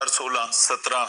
16, 17,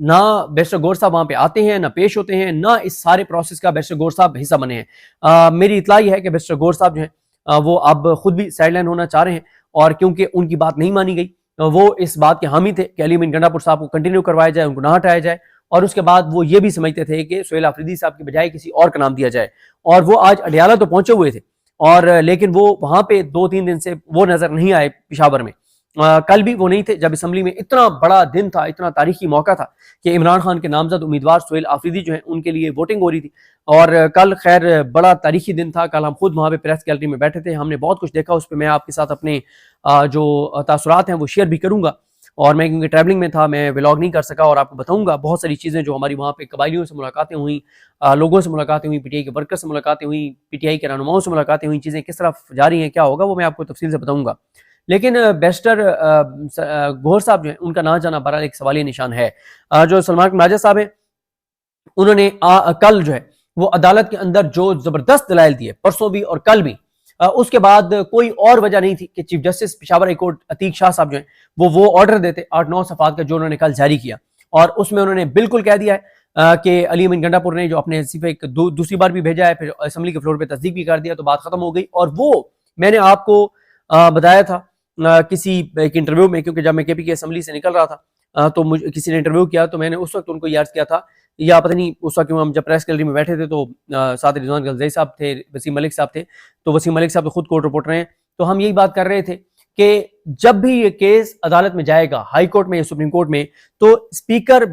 نہ بیرسٹر گور صاحب وہاں پہ آتے ہیں، نہ پیش ہوتے ہیں، نہ اس سارے پروسیس کا بیرسٹر گور صاحب حصہ بنے ہیں۔ میری اطلاع یہ ہے کہ بیرسٹر گور صاحب جو ہیں وہ اب خود بھی سائڈ لائن ہونا چاہ رہے ہیں، اور کیونکہ ان کی بات نہیں مانی گئی، وہ اس بات کے حامی تھے کہ علی امین گنڈا پور صاحب کو کنٹینیو کروایا جائے، ان کو نہ ہٹایا جائے، اور اس کے بعد وہ یہ بھی سمجھتے تھے کہ سہیل آفریدی صاحب کی بجائے کسی اور کا نام دیا جائے، اور وہ آج اڈیالہ تو پہنچے ہوئے تھے، اور لیکن وہ وہاں پہ 2-3 دن سے وہ نظر نہیں آئے پشاور میں۔ کل بھی وہ نہیں تھے جب اسمبلی میں اتنا بڑا دن تھا، اتنا تاریخی موقع تھا کہ عمران خان کے نامزد امیدوار سہیل آفریدی جو ہیں ان کے لیے ووٹنگ ہو رہی تھی، اور کل خیر بڑا تاریخی دن تھا۔ کل ہم خود وہاں پہ پریس گیلری میں بیٹھے تھے، ہم نے بہت کچھ دیکھا، اس پہ میں آپ کے ساتھ اپنے جو تاثرات ہیں وہ شیئر بھی کروں گا، اور میں کیونکہ ٹریولنگ میں تھا میں ولاگ نہیں کر سکا، اور آپ کو بتاؤں گا بہت ساری چیزیں جو ہماری وہاں پہ قبائلیوں سے ملاقاتیں ہوئیں، لوگوں سے ملاقاتیں ہوئیں، پی ٹی آئی کے ورکر سے ملاقاتیں ہوئیں، پی ٹی آئی کے رہنماؤں سے ملاقاتیں ہوئیں، چیزیں کس طرح جاری ہیں، کیا ہوگا وہ میں آپ کو تفصیل سے بتاؤں گا۔ لیکن بیرسٹر گوہر صاحب جو ہیں ان کا نہ جانا بہرحال ایک سوالیہ نشان ہے۔ جو سلمان اکرم راجہ صاحب ہیں انہوں نے کل جو ہے وہ عدالت کے اندر جو زبردست دلائل دیے، پرسوں بھی اور کل بھی، اس کے بعد کوئی اور وجہ نہیں تھی کہ chief justice Peshawar high court Atiq Shah sahib جو ہیں وہ آرڈر دیتے 8-9 صفحات کا جو انہوں نے کل جاری کیا، اور اس میں انہوں نے بالکل کہہ دیا ہے کہ علی امین گنڈا پور نے جو اپنے حصے دوسری بار بھی بھیجا ہے، پھر اسمبلی کے فلور پہ تصدیق بھی کر دیا، تو بات ختم ہو گئی۔ اور وہ میں نے آپ کو بتایا تھا کسی ایک انٹرویو میں، کیونکہ جب میں کے پی کے اسمبلی سے نکل رہا تھا تو مجھے کسی نے انٹرویو کیا، تو میں نے اس وقت ان کو یہ عرض کیا تھا، یا پتہ نہیں اس وقت ہم جب پریس گیلری میں بیٹھے تھے تو ساتھ رضوان غلزئی صاحب تھے، وسیم ملک صاحب تھے، تو وسیم ملک صاحب تو خود کورٹ رپورٹر ہیں، تو ہم یہی بات کر رہے تھے کہ جب بھی یہ کیس عدالت میں جائے گا، ہائی کورٹ میں یا سپریم کورٹ میں، تو اسپیکر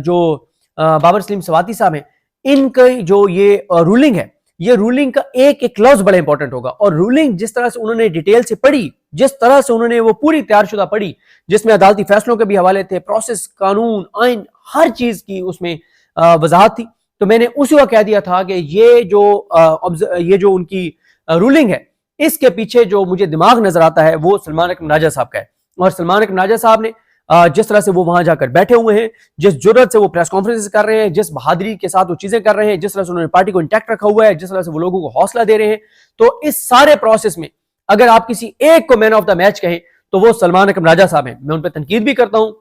جو بابر سلیم سواتی صاحب ہیں، ان کی جو یہ رولنگ ہے، یہ رولنگ کا ایک ایک لفظ بڑا امپورٹنٹ ہوگا، اور رولنگ جس طرح سے انہوں نے ڈیٹیل سے پڑھی، جس طرح سے انہوں نے وہ پوری تیار شدہ پڑھی، جس میں عدالتی فیصلوں کے بھی حوالے تھے، پروسیس، قانون، آئین، ہر چیز کی اس میں وضاحت تھی، تو میں نے اسی وقت کہہ دیا تھا کہ یہ جو ان کی رولنگ ہے، اس کے پیچھے جو مجھے دماغ نظر آتا ہے وہ سلمان اکرم راجہ صاحب کا ہے، اور سلمان اکرم راجہ صاحب نے جس طرح سے وہ وہاں جا کر بیٹھے ہوئے ہیں، جس جرات سے وہ پریس کانفرنس کر رہے ہیں، جس بہادری کے ساتھ وہ چیزیں کر رہے ہیں، جس طرح سے انہوں نے پارٹی کو انٹیکٹ رکھا ہوا ہے، جس طرح سے وہ لوگوں کو حوصلہ دے رہے ہیں، تو اس سارے پروسیس میں اگر آپ کسی ایک کو مین آف دا میچ کہیں تو وہ سلمان اکرم راجہ صاحب ہیں۔ میں ان پہ تنقید بھی کرتا ہوں،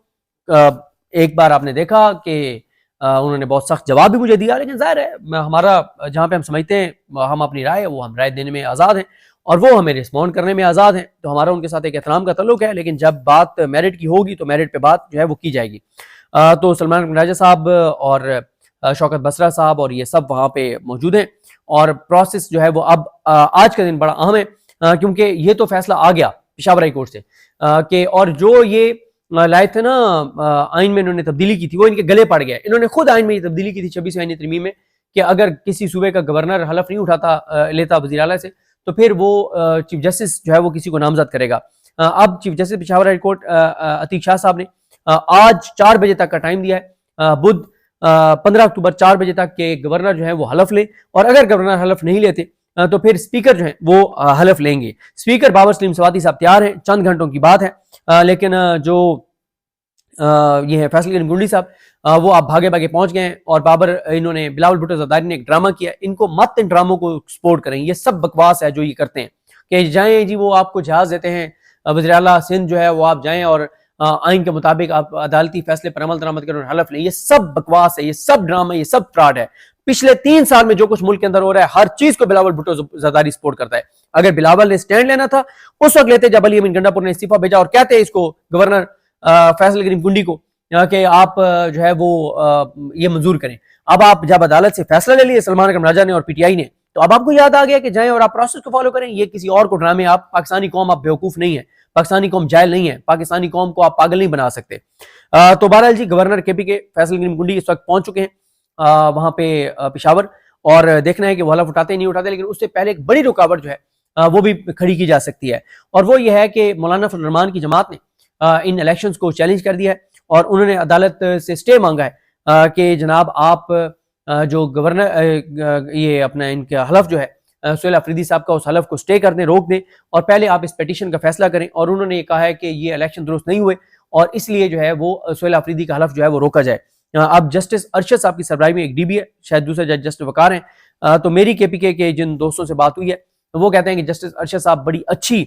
ایک بار آپ نے دیکھا کہ انہوں نے بہت سخت جواب بھی مجھے دیا، لیکن ظاہر ہے ہمارا جہاں پہ ہم سمجھتے ہیں ہم اپنی رائے، وہ ہم رائے دینے میں آزاد ہیں، اور وہ ہمیں رسپونڈ کرنے میں آزاد ہیں، تو ہمارا ان کے ساتھ ایک احترام کا تعلق ہے، لیکن جب بات میرٹ کی ہوگی تو میرٹ پہ بات جو ہے وہ کی جائے گی۔ تو سلمان اکرم راجہ صاحب اور شوکت بسرا صاحب اور یہ سب وہاں پہ موجود ہیں، اور پروسیس جو ہے وہ اب آج کا دن بڑا اہم ہے، کیونکہ یہ تو فیصلہ آ گیا پشاور ہائی کورٹ سے کہ اور جو یہ لائے تھے نا آئین میں انہوں نے تبدیلی کی تھی، وہ ان کے گلے پڑ گیا۔ انہوں نے خود آئین میں یہ تبدیلی کی تھی 26 آئینی ترمیم میں کہ اگر کسی صوبے کا گورنر حلف نہیں لیتا وزیر اعلیٰ سے، تو پھر وہ چیف جسٹس جو ہے وہ کسی کو نامزد کرے گا۔ اب chief justice Peshawar high court Atiq Shah sahib نے آج 4 بجے تک کا ٹائم دیا ہے، بدھ 15 اکتوبر 4 بجے تک کہ گورنر جو ہے وہ حلف لے، اور اگر گورنر حلف نہیں لیتے تو پھر اسپیکر جو ہیں وہ حلف لیں گے۔ اسپیکر بابر سلیم سواتی صاحب تیار ہیں، چند گھنٹوں کی بات ہے، لیکن جو یہ ہے فیصل کریم گنڈی صاحب وہ آپ بھاگے بھاگے پہنچ گئے ہیں، اور بابر انہوں نے بلاول بھٹو زرداری نے ایک ڈرامہ کیا، ان کو مت ان ڈراموں کو سپورٹ کریں، یہ سب بکواس ہے جو یہ کرتے ہیں کہ جائیں جی وہ آپ کو جہاز دیتے ہیں وزیر اعلیٰ سندھ جو ہے وہ آپ جائیں اور آئین کے مطابق آپ عدالتی فیصلے پر عمل درآمد کریں اور حلف لیں، یہ سب بکواس ہے، یہ سب ڈرامہ، یہ سب فراڈ ہے۔ پچھلے 3 سال میں جو کچھ ملک کے اندر ہو رہا ہے ہر چیز کو بلاول بھٹو زرداری سپورٹ کرتا ہے۔ اگر بلاول نے سٹینڈ لینا تھا اس وقت لیتے جب علی امین گنڈا پور نے استعفیٰ بھیجا، اور کہتے اس کو گورنر فیصل کریم گنڈی کو کہ آپ جو ہے وہ یہ منظور کریں۔ اب آپ جب عدالت سے فیصلہ لے لیے سلمان اکرم راجہ نے اور پی ٹی آئی نے، تو اب آپ کو یاد آ گیا کہ جائیں اور آپ پروسیس کو فالو کریں، یہ کسی اور کو ڈرامے، آپ پاکستانی قوم آپ بیوقوف نہیں ہے، پاکستانی قوم جاہل نہیں ہے، پاکستانی قوم کو آپ پاگل نہیں بنا سکتے۔ تو بہرحال جی گورنر کے پی کے فیصل کریم گنڈی اس وقت پہنچ چکے ہیں وہاں پہ پشاور، اور دیکھنا ہے کہ وہ حلف اٹھاتے نہیں اٹھاتے، لیکن اس سے پہلے ایک بڑی رکاوٹ جو ہے وہ بھی کھڑی کی جا سکتی ہے، اور وہ یہ ہے کہ مولانا فضل الرحمان کی جماعت نے ان الیکشنز کو چیلنج کر دیا ہے، اور انہوں نے عدالت سے سٹے مانگا ہے کہ جناب آپ جو گورنر یہ اپنا ان کا حلف جو ہے سہیل آفریدی صاحب کا، اس حلف کو سٹے کر دیں، روک دیں، اور پہلے آپ اس پیٹیشن کا فیصلہ کریں۔ اور انہوں نے یہ کہا ہے کہ یہ الیکشن درست نہیں ہوئے، اور اس لیے جو ہے وہ سہیل آفریدی کا حلف جو ہے وہ روکا جائے۔ اب جسٹس ارشد صاحب کی سربراہی میں ایک ڈی بی ہے، شاید دوسرے جج جسٹس وقار ہیں، تو میری کے پی کے جن دوستوں سے بات ہوئی ہے وہ کہتے ہیں کہ جسٹس ارشد صاحب بڑی اچھی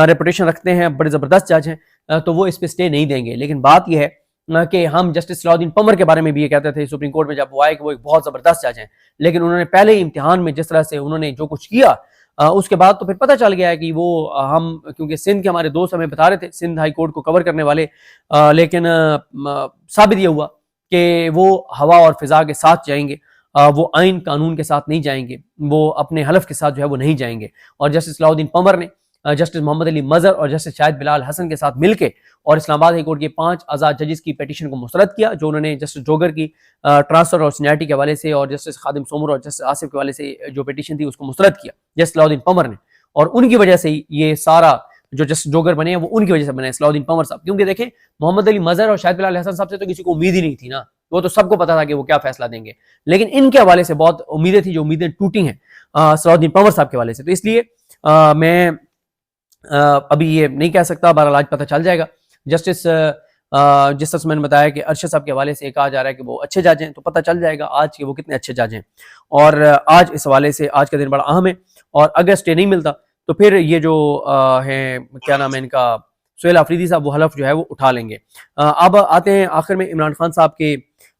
ریپوٹیشن رکھتے ہیں، بڑے زبردست جج ہیں، تو وہ اس پہ سٹے نہیں دیں گے۔ لیکن بات یہ ہے کہ ہم جسٹس صلاح الدین پمر کے بارے میں بھی یہ کہتے تھے سپریم کورٹ میں جب وہ آئے کہ وہ ایک بہت زبردست جج ہیں، لیکن انہوں نے پہلے ہی امتحان میں جس طرح سے انہوں نے جو کچھ کیا اس کے بعد تو پھر پتہ چل گیا ہے کہ وہ ہم کیونکہ سندھ کے ہمارے دوست ہمیں بتا رہے تھے سندھ ہائی کورٹ کو کور کرنے والے، لیکن ثابت یہ ہوا کہ وہ ہوا اور فضا کے ساتھ جائیں گے، وہ آئین قانون کے ساتھ نہیں جائیں گے، وہ اپنے حلف کے ساتھ جو ہے وہ نہیں جائیں گے۔ اور جسٹس صلاح الدین پمر نے جسٹس محمد علی مظہر اور جسٹس شاہد بلال حسن کے ساتھ مل کے اور اسلام آباد ہائی کورٹ کے 5 آزاد ججز کی پیٹیشن کو مسترد کیا، جو انہوں نے جسٹس جوگر کی ٹرانسفر اور سینیرٹی کے حوالے سے اور جسٹس خادم سومر اور جسٹس آصف کے حوالے سے جو پیٹیشن تھی اس کو مسترد کیا جسٹس صلاح الدین پمر نے، اور ان کی وجہ سے یہ سارا جو جسٹس جوگر بنے ہیں وہ ان کی وجہ سے بنے صلاح الدین پمر صاحب، کیونکہ دیکھیں محمد علی مظہر اور شاہد بلال حسن صاحب سے تو کسی کو امید ہی نہیں تھی نا، وہ تو سب کو پتا تھا کہ وہ کیا فیصلہ دیں گے، لیکن ان کے حوالے سے بہت امیدیں تھیں جو امیدیں ٹوٹی ہیں صلاح الدین پمر صاحب کے حوالے سے۔ تو اس لیے میں ابھی یہ نہیں کہہ سکتا، بہرحال آج پتہ چل جائے گا۔ جس طرح میں نے بتایا کہ ارشد صاحب کے حوالے سے کہا جا رہا ہے کہ وہ اچھے جج ہیں، تو پتہ چل جائے گا آج کہ وہ کتنے اچھے جج ہیں، اور آج اس حوالے سے آج کا دن بڑا اہم ہے، اور اگر اسٹے نہیں ملتا تو پھر یہ جو ہیں کیا نام ہے ان کا سہیل آفریدی صاحب وہ حلف جو ہے وہ اٹھا لیں گے۔ اب آتے ہیں آخر میں عمران خان صاحب کے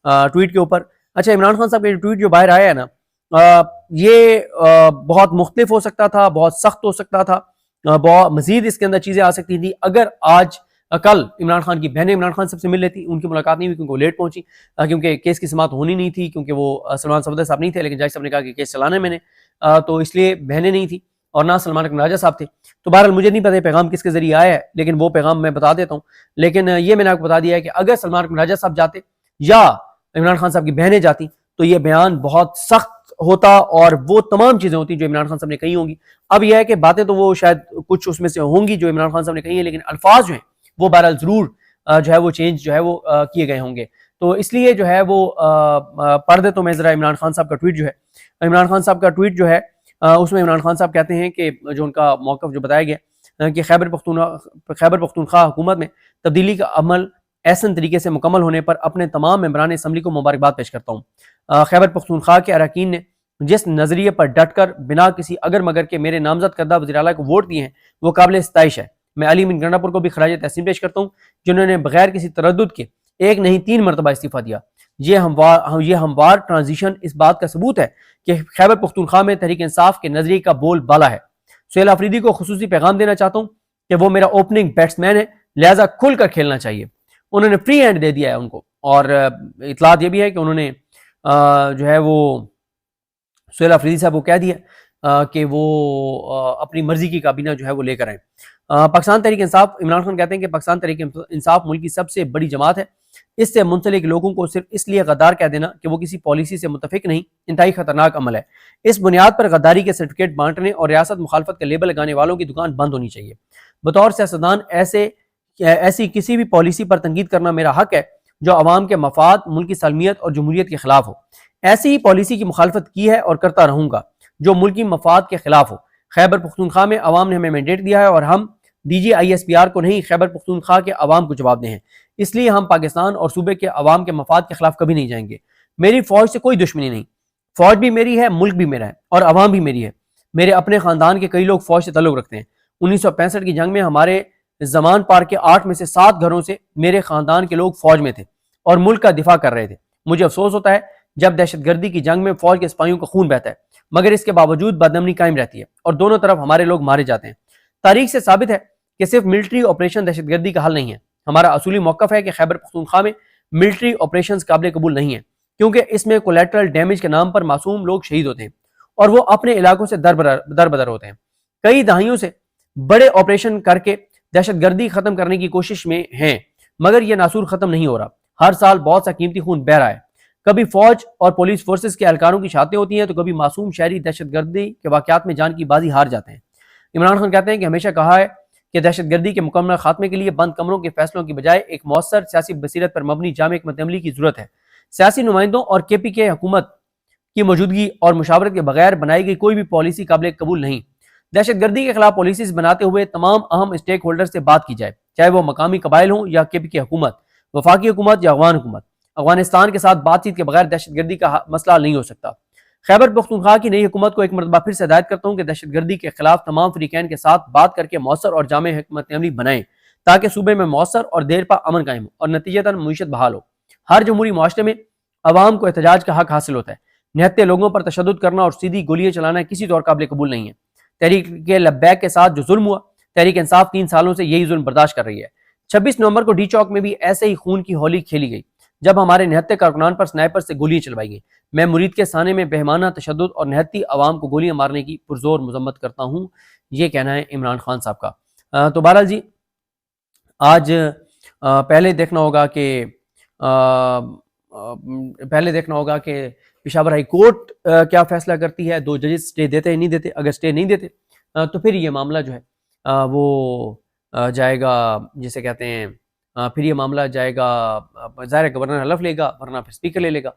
ٹویٹ کے اوپر۔ اچھا، عمران خان صاحب کے ٹویٹ جو باہر آیا ہے نا، یہ بہت مختلف ہو سکتا تھا، بہت سخت ہو سکتا تھا، بہت مزید اس کے اندر چیزیں آ سکتی تھیں اگر آج کل عمران خان کی بہنیں عمران خان صاحب سے مل لیتی۔ ان کی ملاقات نہیں ہوئی کیونکہ وہ لیٹ پہنچی، کیونکہ کیس کی سماعت ہونی نہیں تھی، کیونکہ وہ سلمان صفدر صاحب نہیں تھے، لیکن جج صاحب نے کہا کہ کیس چلانا ہے میں نے، تو اس لیے بہنیں نہیں تھیں اور نہ سلمان اکرم راجہ صاحب تھے۔ تو بہرحال مجھے نہیں پتہ پیغام کس کے ذریعے آیا ہے، لیکن وہ پیغام میں بتا دیتا ہوں۔ لیکن یہ میں نے آپ کو بتا دیا ہے کہ اگر سلمان اکرم راجہ صاحب جاتے یا عمران خان صاحب کی بہنیں جاتی تو یہ بیان بہت سخت ہوتا اور وہ تمام چیزیں ہوتی جو عمران خان صاحب نے کہی ہوں گی۔ اب یہ ہے کہ باتیں تو وہ شاید کچھ اس میں سے ہوں گی جو عمران خان صاحب نے کہی ہیں، لیکن الفاظ جو ہیں وہ بہرحال ضرور جو ہے وہ چینج جو ہے وہ کیے گئے ہوں گے۔ تو اس لیے جو ہے وہ پڑھ دیتا ہوں میں ذرا عمران خان صاحب کا ٹویٹ جو ہے۔ عمران خان صاحب کا ٹویٹ جو ہے اس میں عمران خان صاحب کہتے ہیں کہ جو ان کا موقف جو بتایا گیا کہ خیبر پختونخوا حکومت میں تبدیلی کا عمل احسن طریقے سے مکمل ہونے پر اپنے تمام ممبران اسمبلی کو مبارکباد پیش کرتا ہوں۔ خیبر پختونخوا کے اراکین نے جس نظریے پر ڈٹ کر بنا کسی اگر مگر کے میرے نامزد کردہ وزیر اعلیٰ کو ووٹ دیے ہیں وہ قابل ستائش ہے۔ میں علی امین گنڈا پور کو بھی خراج تحسین پیش کرتا ہوں جنہوں نے بغیر کسی تردد کے ایک نہیں 3 مرتبہ استعفیٰ دیا۔ یہ ہموار ٹرانزیشن اس بات کا ثبوت ہے کہ خیبر پختونخوا میں تحریک انصاف کے نظریے کا بول بالا ہے۔ سہیل آفریدی کو خصوصی پیغام دینا چاہتا ہوں کہ وہ میرا اوپننگ بیٹسمین ہے، لہٰذا کھل کر کھیلنا چاہیے۔ انہوں نے فری ہینڈ دے دیا ہے ان کو، اور اطلاعات یہ بھی ہے کہ انہوں نے جو ہے وہ سہیل آفریدی صاحب کو کہہ دیا کہ وہ اپنی مرضی کی کابینہ جو ہے وہ لے کر آئیں۔ پاکستان تحریک انصاف، عمران خان کہتے ہیں کہ پاکستان تحریک انصاف ملک کی سب سے بڑی جماعت ہے، اس سے منسلک لوگوں کو صرف اس لیے غدار کہہ دینا کہ وہ کسی پالیسی سے متفق نہیں انتہائی خطرناک عمل ہے۔ اس بنیاد پر غداری کے سرٹیفکیٹ بانٹنے اور ریاست مخالفت کا لیبل لگانے والوں کی دکان بند ہونی چاہیے۔ بطور سیاستدان ایسی کسی بھی پالیسی پر تنقید کرنا میرا حق ہے جو عوام کے مفاد، ملک کی سالمیت اور جمہوریت کے خلاف ہو۔ ایسی ہی پالیسی کی مخالفت کی ہے اور کرتا رہوں گا جو ملکی مفاد کے خلاف ہو۔ خیبر پختونخوا میں عوام نے ہمیں مینڈیٹ دیا ہے اور ہم DGISPR کو نہیں، خیبر پختونخوا کے عوام کو جواب دیں ہیں، اس لیے ہم پاکستان اور صوبے کے عوام کے مفاد کے خلاف کبھی نہیں جائیں گے۔ میری فوج سے کوئی دشمنی نہیں، فوج بھی میری ہے، ملک بھی میرا ہے اور عوام بھی میری ہے۔ میرے اپنے خاندان کے کئی لوگ فوج سے تعلق رکھتے ہیں۔ 1965 کی جنگ میں ہمارے زمان پار کے 8 میں سے 7 گھروں سے میرے خاندان کے لوگ فوج میں تھے اور ملک کا دفاع کر رہے تھے۔ مجھے افسوس ہوتا ہے جب دہشت گردی کی جنگ میں فوج کے سپاہیوں کا خون بہتا ہے، مگر اس کے باوجود بدامنی قائم رہتی ہے اور دونوں طرف ہمارے لوگ مارے جاتے ہیں۔ تاریخ سے ثابت ہے کہ صرف ملٹری آپریشن دہشت گردی کا حل نہیں ہے۔ ہمارا اصولی موقف ہے کہ خیبر پختونخوا میں ملٹری آپریشنز قابل قبول نہیں ہیں، کیونکہ اس میں کولیٹرل ڈیمیج کے نام پر معصوم لوگ شہید ہوتے ہیں اور وہ اپنے علاقوں سے دربدر ہوتے ہیں۔ کئی دہائیوں سے بڑے آپریشن کر کے دہشت گردی ختم کرنے کی کوشش میں ہیں، مگر یہ ناصور ختم نہیں ہو رہا۔ ہر سال بہت سا قیمتی خون بہہ رہا ہے، کبھی فوج اور پولیس فورسز کے اہلکاروں کی شہادتیں ہوتی ہیں تو کبھی معصوم شہری دہشت گردی کے واقعات میں جان کی بازی ہار جاتے ہیں۔ عمران خان کہتے ہیں کہ ہمیشہ کہا ہے کہ دہشت گردی کے مکمل خاتمے کے لیے بند کمروں کے فیصلوں کی بجائے ایک مؤثر سیاسی بصیرت پر مبنی جامع حکمت عملی کی ضرورت ہے۔ سیاسی نمائندوں اور KPK حکومت کی موجودگی اور مشاورت کے بغیر بنائی گئی کوئی بھی پالیسی قابل قبول نہیں۔ دہشت گردی کے خلاف پالیسیز بناتے ہوئے تمام اہم اسٹیک ہولڈر سے بات کی جائے، چاہے وہ مقامی قبائل ہوں یا KPK حکومت، وفاقی حکومت یا افغان حکومت۔ افغانستان کے ساتھ بات چیت کے بغیر دہشت گردی کا مسئلہ حل نہیں ہو سکتا۔ خیبر پختونخوا کی نئی حکومت کو ایک مرتبہ پھر سے ہدایت کرتا ہوں کہ دہشت گردی کے خلاف تمام فریقین کے ساتھ بات کر کے مؤثر اور جامع حکمت عملی بنائیں تاکہ صوبے میں مؤثر اور دیر پا امن قائم ہو اور نتیجتاً معیشت بحال ہو۔ ہر جمہوری معاشرے میں عوام کو احتجاج کا حق حاصل ہوتا ہے۔ نہتے لوگوں پر تشدد کرنا اور سیدھی گولیاں چلانا کسی طور قابل قبول نہیں ہے۔ تحریک لبیک کے ساتھ جو ظلم ہوا، تحریک انصاف 3 سالوں سے یہی ظلم برداشت کر رہی ہے۔ 26 نومبر کو ڈی چوک میں بھی ایسے ہی خون کی ہولی کھیلی گئی جب ہمارے نہتے کارکنان پر سنائپر سے گولیاں چلوائی گئیں۔ میں مرید کے سانے میں بہمانہ تشدد اور نہتی عوام کو گولیاں مارنے کی پرزور مذمت کرتا ہوں، یہ کہنا ہے عمران خان صاحب کا۔ تو بہرحال جی آج پہلے دیکھنا ہوگا کہ پشاور ہائی کورٹ کیا فیصلہ کرتی ہے۔ 2 ججز سٹے دیتے ہیں نہیں دیتے، اگر سٹے نہیں دیتے تو پھر یہ معاملہ جو ہے وہ جائے گا، جسے کہتے ہیں پھر یہ معاملہ جائے گا، ظاہر گورنر حلف لے گا ورنہ پھر اسپیکر لے گا۔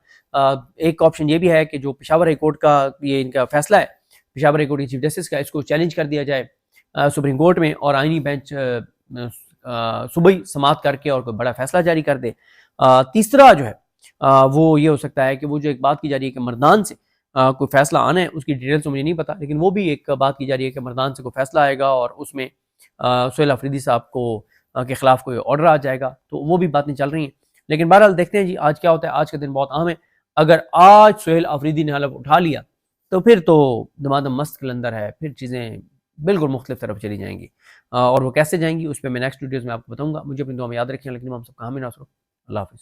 ایک آپشن یہ بھی ہے کہ جو پشاور ہائی کورٹ کا یہ ان کا فیصلہ ہے، پشاور ہائی کورٹ کے چیف جسٹس کا، اس کو چیلنج کر دیا جائے سپریم کورٹ میں اور آئینی بینچ صبح ہی سماعت کر کے اور کوئی بڑا فیصلہ جاری کر دے۔ تیسرا جو ہے وہ یہ ہو سکتا ہے کہ وہ جو ایک بات کی جا رہی ہے کہ مردان سے کوئی فیصلہ آنا ہے، اس کی ڈیٹیل تو مجھے نہیں پتا، لیکن وہ بھی ایک بات کی جا رہی ہے کہ مردان سے کوئی فیصلہ آئے گا اور اس میں سہیل آفریدی صاحب کو کے خلاف کوئی آرڈر آ جائے گا، تو وہ بھی باتیں چل رہی ہیں۔ لیکن بہرحال دیکھتے ہیں جی آج کیا ہوتا ہے۔ آج کا دن بہت اہم ہے۔ اگر آج سہیل آفریدی نے حلف اٹھا لیا تو پھر تو دمادم مست کلندر ہے، پھر چیزیں بالکل مختلف طرف چلی جائیں گی، اور وہ کیسے جائیں گی اس پہ میں نیکسٹ ویڈیوز میں آپ کو بتاؤں گا۔ مجھے اپنی دعا میں یاد رکھیں، لیکن ہم سب کا حامی ناصر۔ اللہ حافظ۔